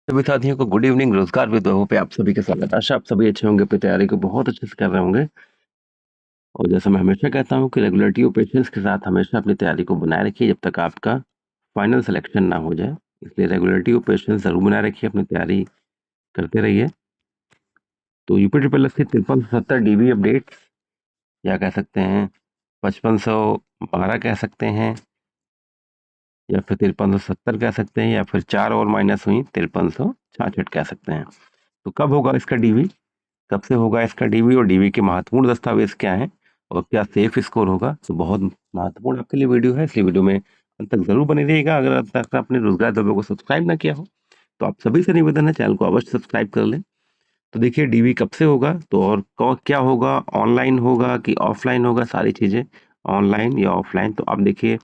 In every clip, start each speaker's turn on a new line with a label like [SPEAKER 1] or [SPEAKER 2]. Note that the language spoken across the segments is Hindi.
[SPEAKER 1] सभी साथियों को गुड इवनिंग। रोजगार विद पे आप सभी के स्वागत। आशा आप सभी अच्छे होंगे, अपनी तैयारी को बहुत अच्छे से कर रहे होंगे। और जैसा मैं हमेशा कहता हूं कि रेगुलरिटी और पेशेंस के साथ हमेशा अपनी तैयारी को बनाए रखिए जब तक आपका फाइनल सिलेक्शन ना हो जाए। इसलिए रेगुलरिटी और पेशेंस जरूर बनाए रखिए, अपनी तैयारी करते रहिए। तो यूपी ट्रिपल एस की 5370 DB अपडेट, या कह सकते हैं 5512 कह सकते हैं, या फिर 5370 कह सकते हैं, या फिर 4 और माइनस हुई 5366 कह सकते हैं। तो कब होगा इसका डीवी, कब से होगा इसका डीवी, और डीवी के महत्वपूर्ण दस्तावेज क्या हैं, और क्या सेफ स्कोर होगा। तो बहुत महत्वपूर्ण आपके लिए वीडियो है, इसलिए वीडियो में अंत तक जरूर बने रहिएगा। अगर अब तक आपने रोजगार द्रव्य को सब्सक्राइब ना किया हो तो आप सभी से निवेदन है, चैनल को अवश्य सब्सक्राइब कर लें। तो देखिए डीवी कब से होगा, तो और क्या होगा, ऑनलाइन होगा कि ऑफलाइन होगा, सारी चीजें ऑनलाइन या ऑफलाइन। तो अब देखिए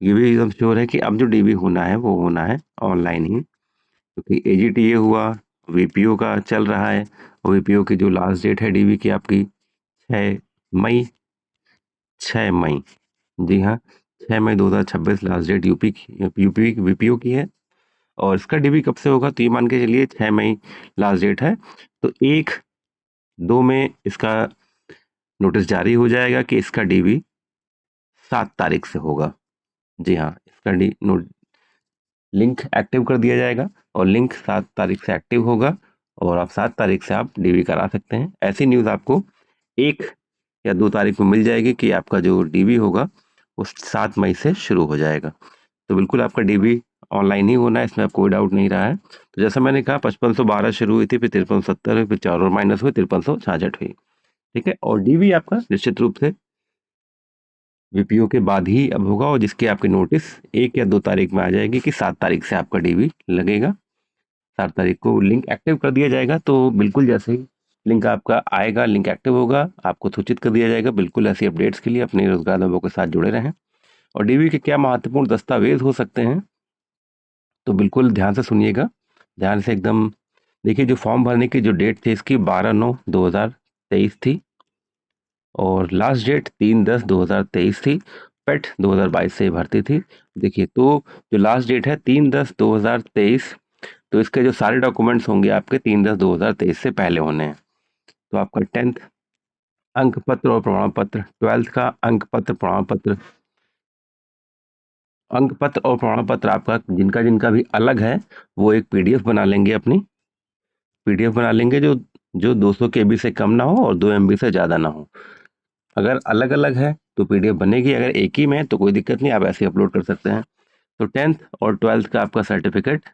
[SPEAKER 1] ये भी एकदम श्योर है कि अब जो डीवी होना है वो होना है ऑनलाइन ही, क्योंकि एजीटीए हुआ, वीपीओ का चल रहा है। वीपीओ की जो लास्ट डेट है डीवी की आपकी 6 मई, 6 मई, जी हाँ, 6 मई 2026 लास्ट डेट यूपी की, यूपी वीपीओ की है। और इसका डीवी कब से होगा, तो ये मान के चलिए 6 मई लास्ट डेट है, तो 1-2 में इसका नोटिस जारी हो जाएगा कि इसका डीवी 7 तारीख से होगा। जी हाँ, इसका लिंक एक्टिव कर दिया जाएगा, और लिंक 7 तारीख से एक्टिव होगा, और आप 7 तारीख से आप डीवी करा सकते हैं। ऐसी न्यूज़ आपको 1 या 2 तारीख को मिल जाएगी कि आपका जो डीवी होगा वो 7 मई से शुरू हो जाएगा। तो बिल्कुल आपका डीवी ऑनलाइन ही होना है, इसमें आप कोई डाउट नहीं रहा है। तो जैसा मैंने कहा 5512 शुरू हुई थी, फिर 5370 हुई, फिर 4 और माइनस हुई, 5366 हुई। ठीक है, और डीवी आपका निश्चित रूप से वीपीओ के बाद ही अब होगा, और जिसकी आपकी नोटिस 1 या 2 तारीख में आ जाएगी कि 7 तारीख से आपका डीवी लगेगा। 7 तारीख को लिंक एक्टिव कर दिया जाएगा। तो बिल्कुल जैसे ही लिंक आपका आएगा, लिंक एक्टिव होगा, आपको सूचित कर दिया जाएगा। बिल्कुल ऐसी अपडेट्स के लिए अपने रोजगार अनुभव के साथ जुड़े रहें। और डीवी के क्या महत्वपूर्ण दस्तावेज हो सकते हैं, तो बिल्कुल ध्यान से सुनिएगा, ध्यान से एकदम। देखिए जो फॉर्म भरने की जो डेट थी इसकी 12/9/2023 थी, और लास्ट डेट 3/10/2023 थी। पेट 2022 से भर्ती थी। देखिए तो जो लास्ट डेट है 3/10/2023, तो इसके जो सारे डॉक्यूमेंट्स होंगे आपके 3/10/2023 से पहले होने हैं। तो आपका 10th अंक पत्र और प्रमाण पत्र, 12th का अंक पत्र प्रमाण पत्र, अंक पत्र और प्रमाण पत्र आपका जिनका जिनका भी अलग है वो एक पीडीएफ बना लेंगे, अपनी पीडीएफ बना लेंगे जो जो 200 केबी से कम ना हो और 2 MB से ज़्यादा ना हो। अगर अलग अलग है तो पीडीएफ बनेगी, अगर एक ही में है तो कोई दिक्कत नहीं, आप ऐसे अपलोड कर सकते हैं। तो 10th और 12th का आपका सर्टिफिकेट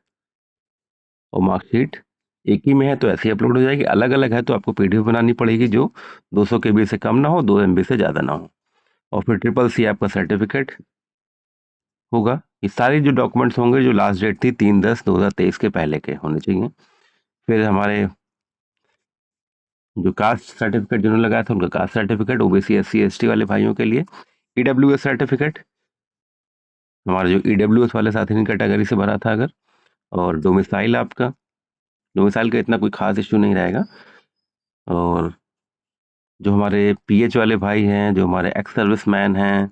[SPEAKER 1] और मार्कशीट एक ही में है तो ऐसे ही अपलोड हो जाएगी। अलग अलग है तो आपको पीडीएफ बनानी पड़ेगी जो 200 केबी से कम ना हो, 2 MB से ज़्यादा ना हो। और फिर ट्रिपल सी आपका सर्टिफिकेट होगा। ये सारे जो डॉक्यूमेंट्स होंगे जो लास्ट डेट थी 3/10/2023 के पहले के होने चाहिए। फिर हमारे जो कास्ट सर्टिफिकेट जिन्होंने लगाया था उनका caste certificate, OBC SC ST वाले भाइयों के लिए ईडब्ल्यूएस सर्टिफिकेट, हमारे जो ईडब्ल्यूएस वाले साथी ने कैटेगरी से भरा था अगर। और डोमिसाइल आपका, डोमिसाइल का इतना कोई खास इश्यू नहीं रहेगा। और जो हमारे पीएच वाले भाई हैं, जो हमारे एक्स सर्विस मैन हैं,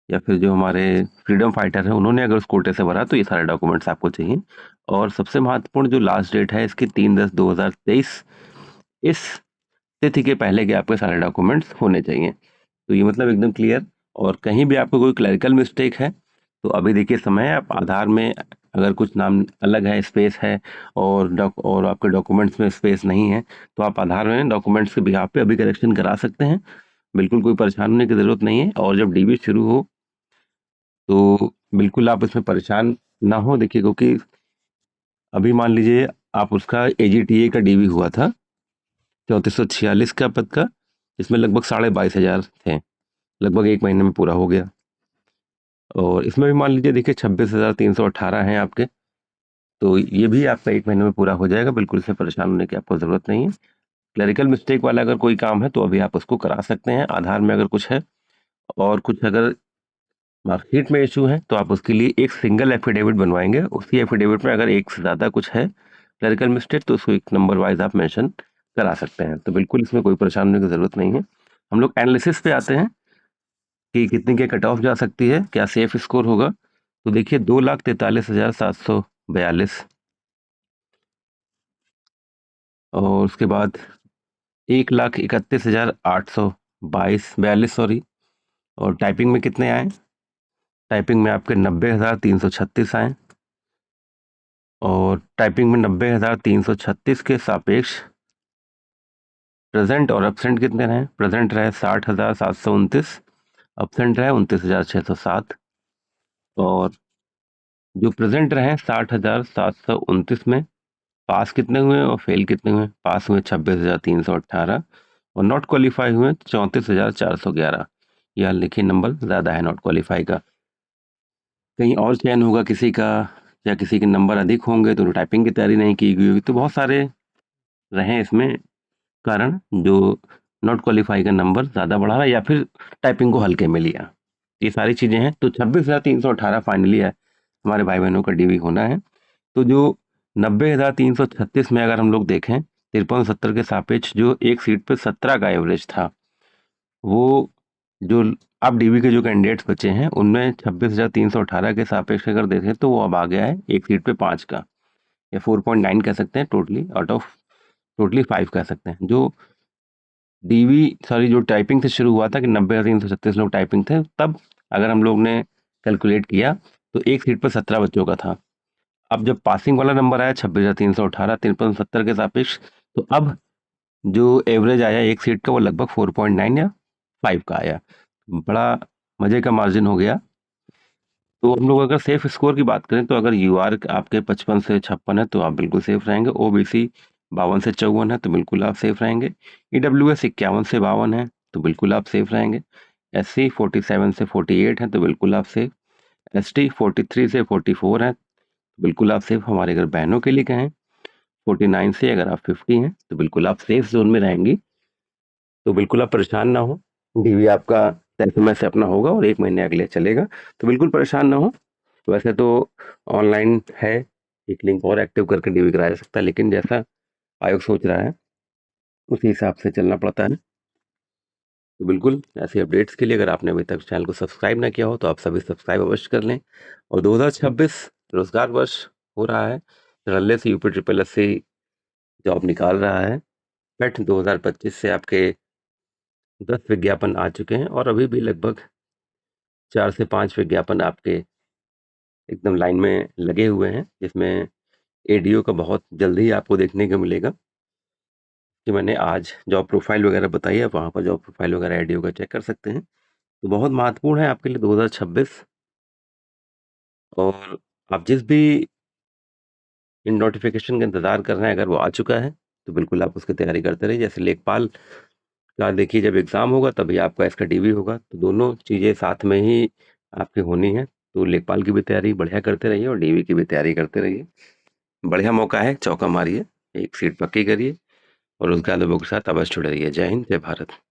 [SPEAKER 1] या फिर जो हमारे फ्रीडम फाइटर हैं, उन्होंने अगर उस कोटे से भरा तो ये सारे डॉक्यूमेंट्स आपको चाहिए। और सबसे महत्वपूर्ण जो लास्ट डेट है इसकी 3/10/2023, इस तिथि के पहले के आपके सारे डॉक्यूमेंट्स होने चाहिए। तो ये मतलब एकदम क्लियर। और कहीं भी आपको कोई क्लरिकल मिस्टेक है तो अभी देखिए समय है, आप आधार में अगर कुछ नाम अलग है, स्पेस है, और आपके डॉक्यूमेंट्स में स्पेस नहीं है, तो आप आधार में डॉक्यूमेंट्स के बिहाफ पे अभी करेक्शन करा सकते हैं। बिल्कुल कोई परेशान होने की ज़रूरत नहीं है। और जब डीबी शुरू हो तो बिल्कुल आप इसमें परेशान ना हो। देखिए क्योंकि अभी मान लीजिए आप उसका एजीटीए का डीवी हुआ था 3446 का पद का, इसमें लगभग 22,500 थे, लगभग 1 महीने में पूरा हो गया। और इसमें भी मान लीजिए देखिए 26,318 हैं आपके, तो ये भी आपका 1 महीने में पूरा हो जाएगा। बिल्कुल से परेशान होने की आपको ज़रूरत नहीं है। क्लरिकल मिस्टेक वाला अगर कोई काम है तो अभी आप उसको करा सकते हैं। आधार में अगर कुछ है और कुछ अगर मार्कशीट में इशू है तो आप उसके लिए एक सिंगल एफिडेविट बनवाएंगे। उसी एफिडेविट में अगर एक से ज़्यादा कुछ है क्लरिकल मिस्टेक तो उसको एक नंबर वाइज आप मेंशन करा सकते हैं। तो बिल्कुल इसमें कोई परेशान होने की ज़रूरत नहीं है। हम लोग एनालिसिस पे आते हैं कि कितनी क्या कट ऑफ जा सकती है, क्या सेफ स्कोर होगा। तो देखिए 2,43,742 और उसके बाद 1,31,822 सॉरी। और टाइपिंग में कितने आए? टाइपिंग में आपके 90,336 आए। और टाइपिंग में 90,336 के सापेक्ष प्रेजेंट और एब्सेंट कितने रहे? प्रेजेंट रहे 60,729, एब्सेंट रहे 29,607। और जो प्रेजेंट रहे 60,729 में पास कितने हुए और फेल कितने हुए? पास हुए 26,318 और नॉट क्वालिफाई हुए 34,411। यह लिखिए नंबर ज़्यादा है नॉट क्वालिफाई का। कहीं और चयन होगा किसी का, या किसी के नंबर अधिक होंगे तो टाइपिंग की तैयारी नहीं की गई होगी, तो बहुत सारे रहे इसमें कारण जो नॉट क्वालिफाई का नंबर ज़्यादा बढ़ा है या फिर टाइपिंग को हल्के में लिया। ये सारी चीज़ें हैं। तो 26,318 फाइनली है हमारे भाई बहनों का डीवी होना है। तो जो 90,336 में अगर हम लोग देखें 5370 के सापेक्ष जो एक सीट पे 17 का एवरेज था, वो जो अब डीवी के जो कैंडिडेट्स बचे हैं उनमें 26,318 के सापेक्ष अगर देखें तो वो अब आ गया है एक सीट पे 5 का, या 4.9 कह सकते हैं, टोटली आउट ऑफ टोटली 5 कह सकते हैं। जो डीवी सॉरी जो टाइपिंग से शुरू हुआ था कि 90,336 लोग टाइपिंग थे, तब अगर हम लोग ने कैलकुलेट किया तो एक सीट पर 17 बच्चों का था। अब जब पासिंग वाला नंबर आया 26,318 5370 के सापेक्ष, तो अब जो एवरेज आया एक सीट का वो लगभग 4.9 या 5 का आया। बड़ा मजे का मार्जिन हो गया। तो हम लोग अगर सेफ स्कोर की बात करें तो अगर यूआर आपके 55 से 56 है तो आप बिल्कुल सेफ रहेंगे। ओबीसी 52 से 54 है तो बिल्कुल आप सेफ रहेंगे। ईडब्ल्यूएस 51 से 52 है तो बिल्कुल आप सेफ रहेंगे। एससी 47 से 48 है तो बिल्कुल आप सेफ। एसटी 43 से 44 है तो बिल्कुल आप सेफ। हमारे अगर बहनों के लिए कहें 49 से अगर आप 50 हैं तो बिल्कुल आप सेफ जोन में रहेंगी। तो बिल्कुल आप परेशान ना हो, डीवी आपका तय समय से अपना होगा और 1 महीने अगले चलेगा, तो बिल्कुल परेशान ना हो। वैसे तो ऑनलाइन है, एक लिंक और एक्टिव करके डीवी कराया जा सकता है, लेकिन जैसा आयोग सोच रहा है उसी हिसाब से चलना पड़ता है। तो बिल्कुल ऐसे अपडेट्स के लिए अगर आपने अभी तक चैनल को सब्सक्राइब ना किया हो तो आप सभी सब्सक्राइब अवश्य कर लें। और 2026 रोजगार वर्ष हो रहा है, रल्ले से UP triple S C job निकाल रहा है। पेट 2025 से आपके 10 विज्ञापन आ चुके हैं और अभी भी लगभग 4 से 5 विज्ञापन आपके एकदम लाइन में लगे हुए हैं, जिसमें एडीओ का बहुत जल्दी ही आपको देखने को मिलेगा। कि मैंने आज जॉब प्रोफाइल वगैरह बताई है, वहाँ पर जॉब प्रोफाइल वगैरह एडीओ का चेक कर सकते हैं। तो बहुत महत्वपूर्ण है आपके लिए 2026। और आप जिस भी इन नोटिफिकेशन का इंतज़ार कर रहे हैं, अगर वो आ चुका है तो बिल्कुल आप उसकी तैयारी करते रहिए। जैसे लेखपाल का देखिए जब एग्ज़ाम होगा तभी आपका इसका डीवी होगा, तो दोनों चीज़ें साथ में ही आपकी होनी है। तो लेखपाल की भी तैयारी बढ़िया करते रहिए और डीवी की भी तैयारी करते रहिए। बढ़िया मौका है, चौका मारिए, एक सीट पक्की करिए और रोज़गार लोगों के साथ अवश्य जुड़े रहिए। जय हिंद, जय भारत।